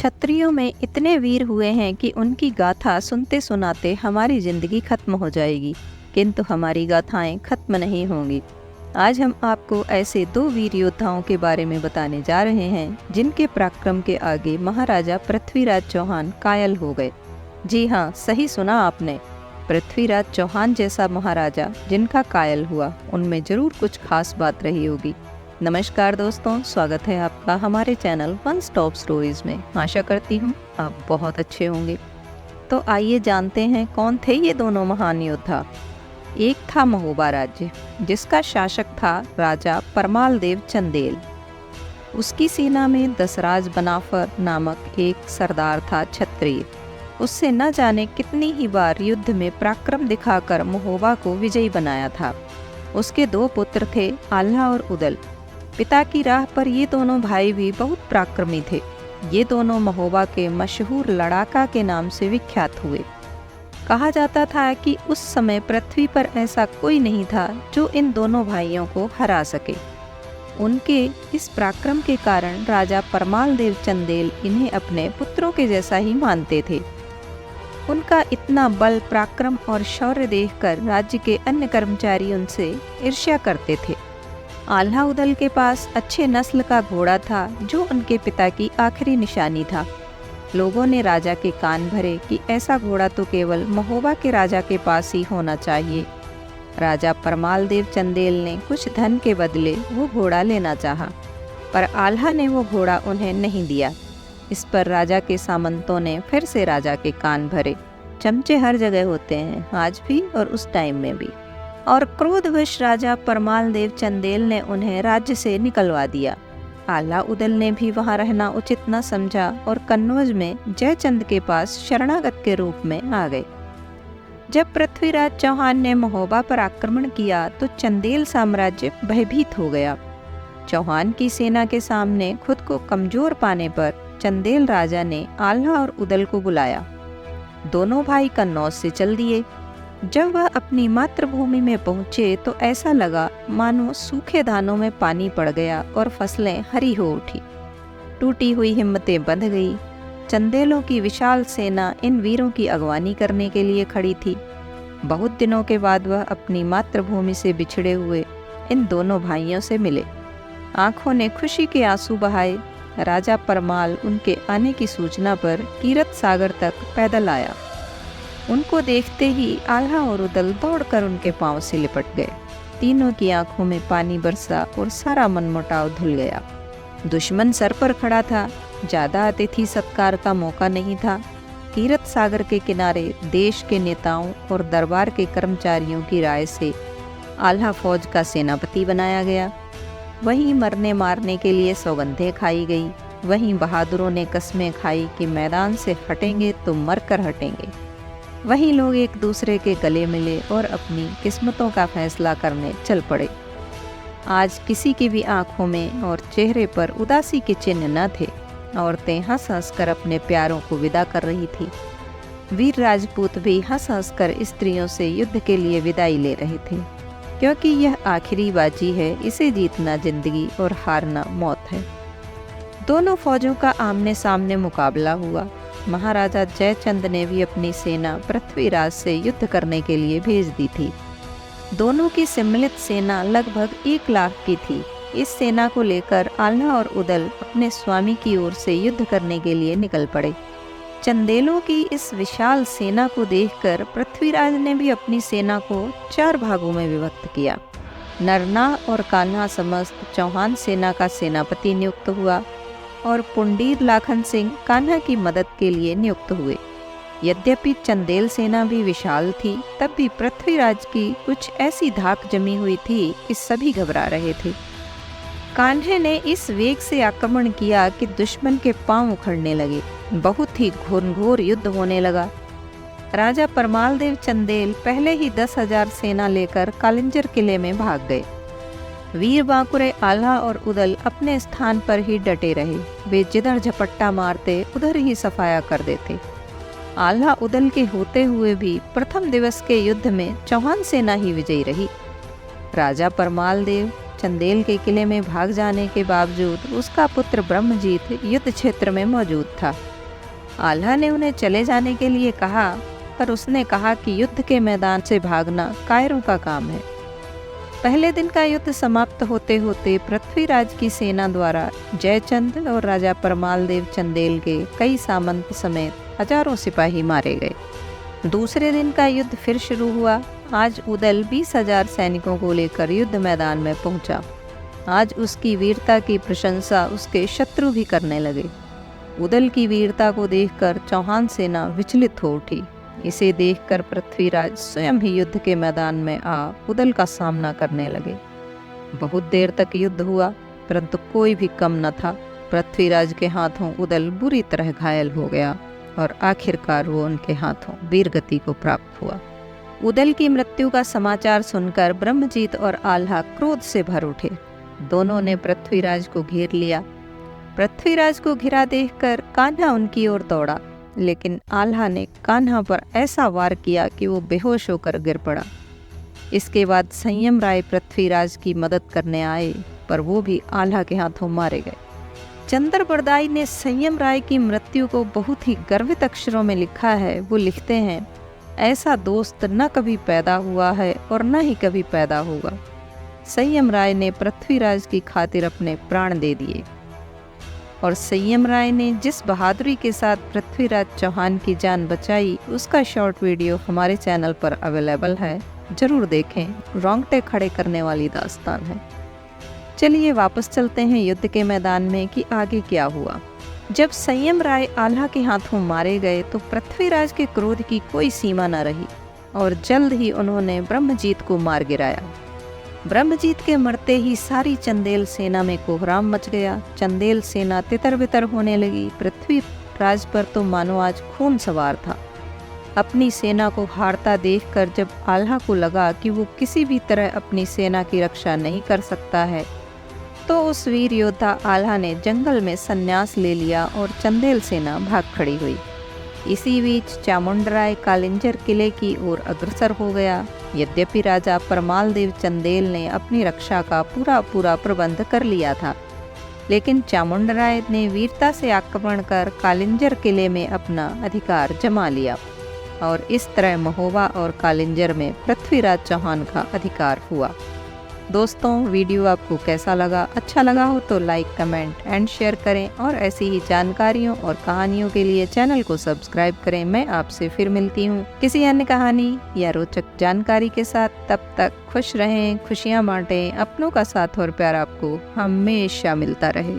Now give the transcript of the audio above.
क्षत्रियों में इतने वीर हुए हैं कि उनकी गाथा सुनते सुनाते हमारी ज़िंदगी खत्म हो जाएगी, किंतु हमारी गाथाएं खत्म नहीं होंगी। आज हम आपको ऐसे दो वीर योद्धाओं के बारे में बताने जा रहे हैं जिनके पराक्रम के आगे महाराजा पृथ्वीराज चौहान कायल हो गए। जी हाँ, सही सुना आपने, पृथ्वीराज चौहान जैसा महाराजा जिनका कायल हुआ, उनमें जरूर कुछ खास बात रही होगी। नमस्कार दोस्तों, स्वागत है आपका हमारे चैनल वन स्टॉप स्टोरीज में। आशा करती हूँ आप बहुत अच्छे होंगे। तो आइए जानते हैं कौन थे ये दोनों महान योद्धा। एक था महोबा राज्य, जिसका शासक था राजा परमाल देव चंदेल। उसकी सेना में दसराज बनाफर नामक एक सरदार था क्षत्रिय। उससे न जाने कितनी ही बार युद्ध में पराक्रम दिखाकर महोबा को विजयी बनाया था। उसके दो पुत्र थे, आल्हा और उदल। पिता की राह पर ये दोनों भाई भी बहुत पराक्रमी थे। ये दोनों महोबा के मशहूर लड़ाका के नाम से विख्यात हुए। कहा जाता था कि उस समय पृथ्वी पर ऐसा कोई नहीं था जो इन दोनों भाइयों को हरा सके। उनके इस पराक्रम के कारण राजा परमाल देव चंदेल इन्हें अपने पुत्रों के जैसा ही मानते थे। उनका इतना बल, पराक्रम और शौर्य देखकर राज्य के अन्य कर्मचारी उनसे ईर्ष्या करते थे। आल्हा उदल के पास अच्छे नस्ल का घोड़ा था जो उनके पिता की आखिरी निशानी था। लोगों ने राजा के कान भरे कि ऐसा घोड़ा तो केवल महोबा के राजा के पास ही होना चाहिए। राजा परमाल देव चंदेल ने कुछ धन के बदले वो घोड़ा लेना चाहा, पर आल्हा ने वो घोड़ा उन्हें नहीं दिया। इस पर राजा के सामंतों ने फिर से राजा के कान भरे। चमचे हर जगह होते हैं, आज भी और उस टाइम में भी। और क्रोधवश राजा परमाल देव चंदेल ने उन्हें राज्य से निकलवा दिया। आल्हा उदल ने भी वहां रहना उचित न समझा और कन्नौज में जयचंद के पास शरणागत के रूप में आ गए। जब पृथ्वीराज चौहान ने महोबा पर आक्रमण किया तो चंदेल साम्राज्य भयभीत हो गया। चौहान की सेना के सामने खुद को कमजोर पाने पर चंदेल राजा ने आल्हा और उदल को बुलाया। दोनों भाई कन्नौज से चल दिए। जब वह अपनी मातृभूमि में पहुंचे तो ऐसा लगा मानो सूखे धानों में पानी पड़ गया और फसलें हरी हो उठी। टूटी हुई हिम्मतें बंध गई। चंदेलों की विशाल सेना इन वीरों की अगवानी करने के लिए खड़ी थी। बहुत दिनों के बाद वह अपनी मातृभूमि से बिछड़े हुए इन दोनों भाइयों से मिले। आंखों ने खुशी के आंसू बहाए। राजा परमाल उनके आने की सूचना पर कीरत सागर तक पैदल आया। उनको देखते ही आल्हा और उदल दौड़कर उनके पांव से लिपट गए। तीनों की आंखों में पानी बरसा और सारा मनमुटाव धुल गया। दुश्मन सर पर खड़ा था, ज्यादा अतिथि सत्कार का मौका नहीं था। कीरत सागर के किनारे देश के नेताओं और दरबार के कर्मचारियों की राय से आल्हा फौज का सेनापति बनाया गया। वहीं मरने मारने के लिए सौगंधें खाई गई। वहीं बहादुरों ने कस्में खाई कि मैदान से हटेंगे तो मरकर हटेंगे। वहीं लोग एक दूसरे के गले मिले और अपनी किस्मतों का फैसला करने चल पड़े। आज किसी की भी आंखों में और चेहरे पर उदासी के चिन्ह न थे। औरतें हंस हंस कर अपने प्यारों को विदा कर रही थी। वीर राजपूत भी हंस हंस कर स्त्रियों से युद्ध के लिए विदाई ले रहे थे, क्योंकि यह आखिरी बाजी है। इसे जीतना जिंदगी और हारना मौत है। दोनों फौजों का आमने सामने मुकाबला हुआ। महाराजा जयचंद ने भी अपनी सेना पृथ्वीराज से युद्ध करने के लिए भेज दी थी। दोनों की सम्मिलित सेना लगभग 1 लाख की थी। इस सेना को लेकर आल्हा और उदल अपने स्वामी की ओर से युद्ध करने के लिए निकल पड़े। चंदेलों की इस विशाल सेना को देखकर पृथ्वीराज ने भी अपनी सेना को 4 भागों में विभक्त किया। नरना और कान्हा समस्त चौहान सेना का सेनापति नियुक्त हुआ और पुंडीर लाखन सिंह कान्हा की मदद के लिए नियुक्त हुए। यद्यपि चंदेल सेना भी विशाल थी, तब भी पृथ्वीराज की कुछ ऐसी धाक जमी हुई थी कि सभी घबरा रहे थे। कान्हे ने इस वेग से आक्रमण किया कि दुश्मन के पांव उखड़ने लगे। बहुत ही घोर युद्ध होने लगा। राजा परमाल देव चंदेल पहले ही 10,000 सेना लेकर कालिंजर किले में भाग गए। वीर बांकुरे आल्हा और उदल अपने स्थान पर ही डटे रहे। वे जिधर झपट्टा मारते उधर ही सफाया कर देते। आल्हा उदल के होते हुए भी प्रथम दिवस के युद्ध में चौहान सेना ही विजयी रही। राजा परमाल देव चंदेल के किले में भाग जाने के बावजूद उसका पुत्र ब्रह्मजीत युद्ध क्षेत्र में मौजूद था। आल्हा ने उन्हें चले जाने के लिए कहा, पर उसने कहा कि युद्ध के मैदान से भागना कायरों का काम है। पहले दिन का युद्ध समाप्त होते होते पृथ्वीराज की सेना द्वारा जयचंद और राजा परमाल देव चंदेल के कई सामंत समेत हजारों सिपाही मारे गए। दूसरे दिन का युद्ध फिर शुरू हुआ। आज उदल 20,000 सैनिकों को लेकर युद्ध मैदान में पहुंचा। आज उसकी वीरता की प्रशंसा उसके शत्रु भी करने लगे। उदल की वीरता को देखकर चौहान सेना विचलित हो उठी। इसे देखकर पृथ्वीराज स्वयं ही युद्ध के मैदान में आ उदल का सामना करने लगे। बहुत देर तक युद्ध हुआ, परंतु कोई भी कम न था। पृथ्वीराज के हाथों उदल बुरी तरह घायल हो गया और आखिरकार वो उनके हाथों वीरगति को प्राप्त हुआ। उदल की मृत्यु का समाचार सुनकर ब्रह्मजीत और आल्हा क्रोध से भर उठे। दोनों ने पृथ्वीराज को घेर लिया। पृथ्वीराज को घिरा देखकर कान्हा उनकी ओर दौड़ा, लेकिन आल्हा ने कान्हा पर ऐसा वार किया कि वो बेहोश होकर गिर पड़ा। इसके बाद संयम राय पृथ्वीराज की मदद करने आए, पर वो भी आल्हा के हाथों मारे गए। चंद्र बरदाई ने संयम राय की मृत्यु को बहुत ही गर्वित अक्षरों में लिखा है। वो लिखते हैं, ऐसा दोस्त न कभी पैदा हुआ है और न ही कभी पैदा होगा। संयम राय ने पृथ्वीराज की खातिर अपने प्राण दे दिए। और संयम राय ने जिस बहादुरी के साथ पृथ्वीराज चौहान की जान बचाई, उसका शॉर्ट वीडियो हमारे चैनल पर अवेलेबल है, जरूर देखें। रोंगटे खड़े करने वाली दास्तान है। चलिए वापस चलते हैं युद्ध के मैदान में कि आगे क्या हुआ। जब संयम राय आल्हा के हाथों मारे गए तो पृथ्वीराज के क्रोध की कोई सीमा न रही और जल्द ही उन्होंने ब्रह्मजीत को मार गिराया। ब्रह्मजीत के मरते ही सारी चंदेल सेना में कोहराम मच गया। चंदेल सेना तितर बितर होने लगी। पृथ्वीराज पर तो मानो आज खून सवार था। अपनी सेना को हारता देखकर जब आल्हा को लगा कि वो किसी भी तरह अपनी सेना की रक्षा नहीं कर सकता है, तो उस वीर योद्धा आल्हा ने जंगल में संन्यास ले लिया और चंदेल सेना भाग खड़ी हुई। इसी बीच चामुंडराय कालिंजर किले की ओर अग्रसर हो गया। यद्यपि राजा परमाल देव चंदेल ने अपनी रक्षा का पूरा प्रबंध कर लिया था, लेकिन चामुंडराय ने वीरता से आक्रमण कर कालिंजर किले में अपना अधिकार जमा लिया और इस तरह महोबा और कालिंजर में पृथ्वीराज चौहान का अधिकार हुआ। दोस्तों, वीडियो आपको कैसा लगा? अच्छा लगा हो तो लाइक, कमेंट एंड शेयर करें और ऐसी ही जानकारियों और कहानियों के लिए चैनल को सब्सक्राइब करें। मैं आपसे फिर मिलती हूँ किसी अन्य कहानी या रोचक जानकारी के साथ। तब तक खुश रहें, खुशियाँ बांटें, अपनों का साथ और प्यार आपको हमेशा मिलता रहे।